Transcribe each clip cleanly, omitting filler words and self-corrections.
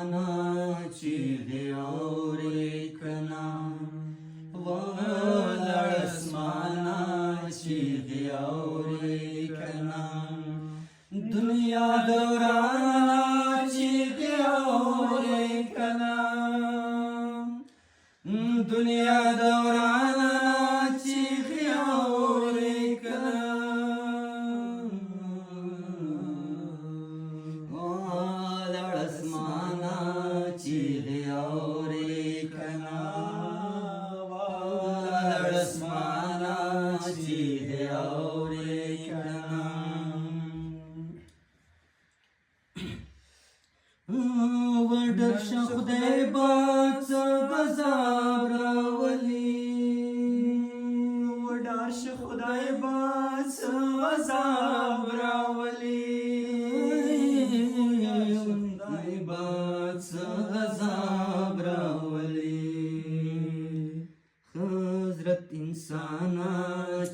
اسمانه چیغې اورې کنا ولاړ اسمانه چیغې اورې کنا دنیا دورانه چیغې اورې کنا دنیا دورانه چیغې اورې کنا ولاړ اسمانه چیغې اورې کنا ولاړ اسمانه چیغې اورې کنا وډر شه خدای پاک څه عذاب راولي وډر شه خدای پاک څه عذاب راولي خدای پاک څه عذاب راولي حضرت انسانا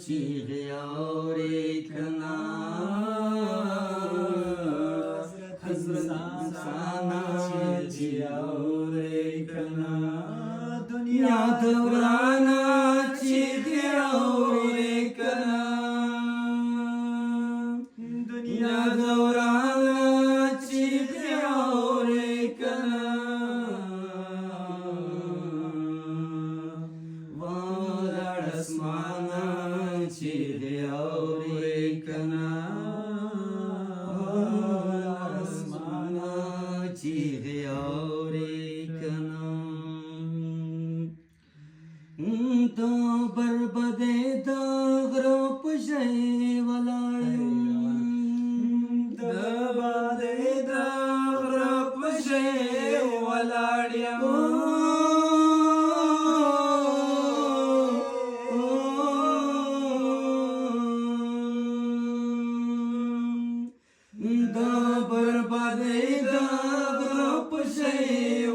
چیغې اورې کنا حضرت انسانا چیغې اورې کنا دنیا دورانه چیغې اورې کنا دنیا دورانه چیغې اورې کنا ولاړ اسمانه چیغې اورې کنا ولاړ اسمانه چیغې اورې کنا د بربدې د غرو په شی ولاړ یم د بادې د غره په شی ولاړ یم د بربدې د غرو په شی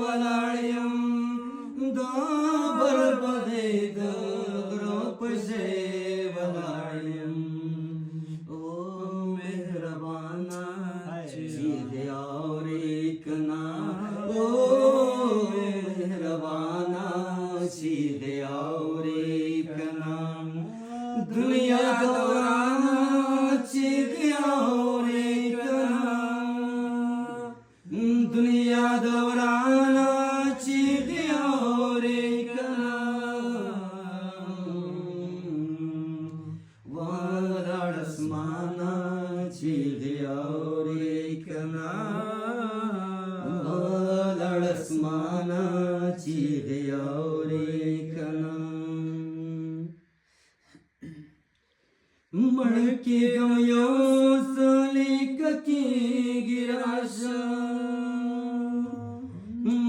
ولاړ یم د بربدې د غرو په شی ولاړ یم او مهربانا چیغې اورې کنا او مهربانا چیغې اورې کنا دنیا دورانه چیغې اورې کنا دنیا دورانه چیغې اورې کنا ولاړ اسمانه چیغې اورې کنا ولاړ اسمانه چیغې اورې کنا مړ کېږم یو سلی کېږي راشه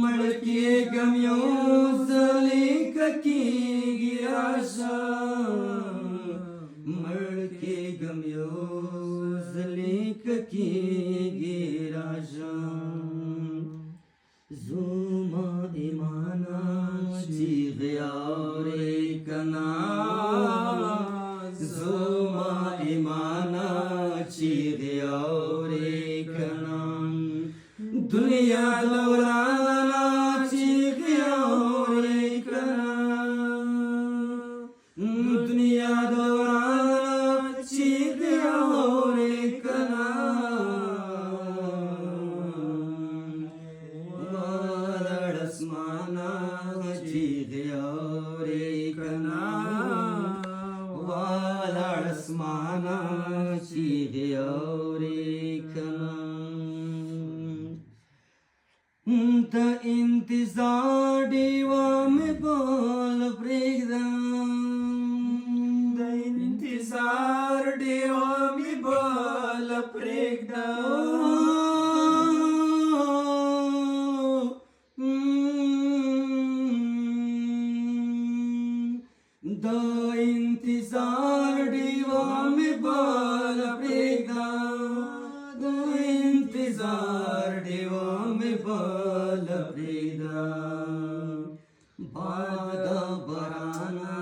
مړ کېږم یو سلی کېږي راشه مړ کېږم یو سلی کېږي راشه زما ایمانا چیغې اورې کنا زما ایمانا چیغې اورې کنا دنیا دورانه چیغې اورې کنا دنیا دورانه چیغې اورې کنا ولاړ اسمانه چیغې اورې کنا ولاړ اسمانه چیغې اورې کنا د انتظار ډیوه مې بل پرېږدم د انتظار ډیوه مې بل پرېږدم د انتظار ډیوه مې بل پرېږدم د انتظار ډیوه مې بل پرېږدم باد د بارانه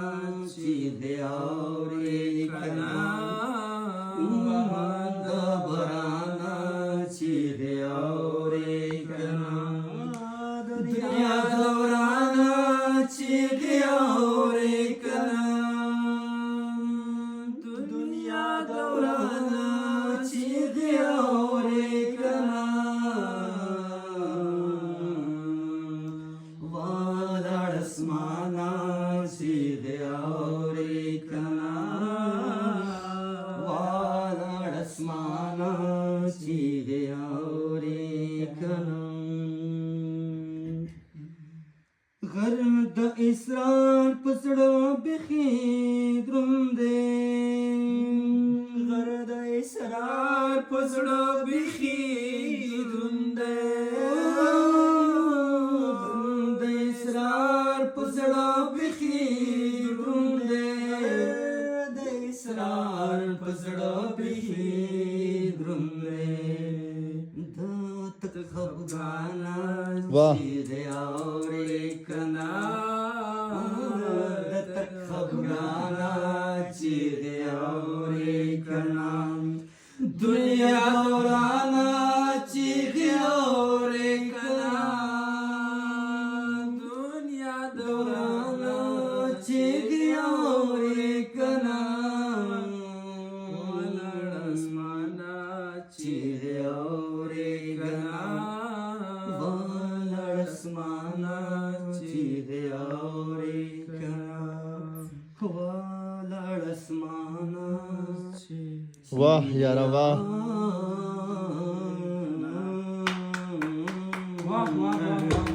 چیغې اورې کنا باد د بارانه چیغې اورې کنا ਚਿਹਰੇ ਕਨਾ ਵਾਲੜ ਅਸਮਾਨਾ ਚਿਹਰੇ ਕਨਾ ਗਰਮ ਦਾ ਇਸਰਾਰ ਪਸੜੋ ਬਿਖੀ ਦਰੁੰਦੇ غرد إسرار پزړه بيخي دروندې د اسرار پسړه بخي دروندې د إسرار اسرار پسړه بخي دروندې د تک خفګانا واہ. چې اورې کنا د تک خفګانا چې اورې کنا دنیا دورانا چې اورې کنا دنیا دورانا دوران چې اورې کنا ولړ اسمانا چې اورې کنا ولړ اسمانا چې اورې کنا ولړ اسمانا वाह यारा वाह. वाह वाह वाह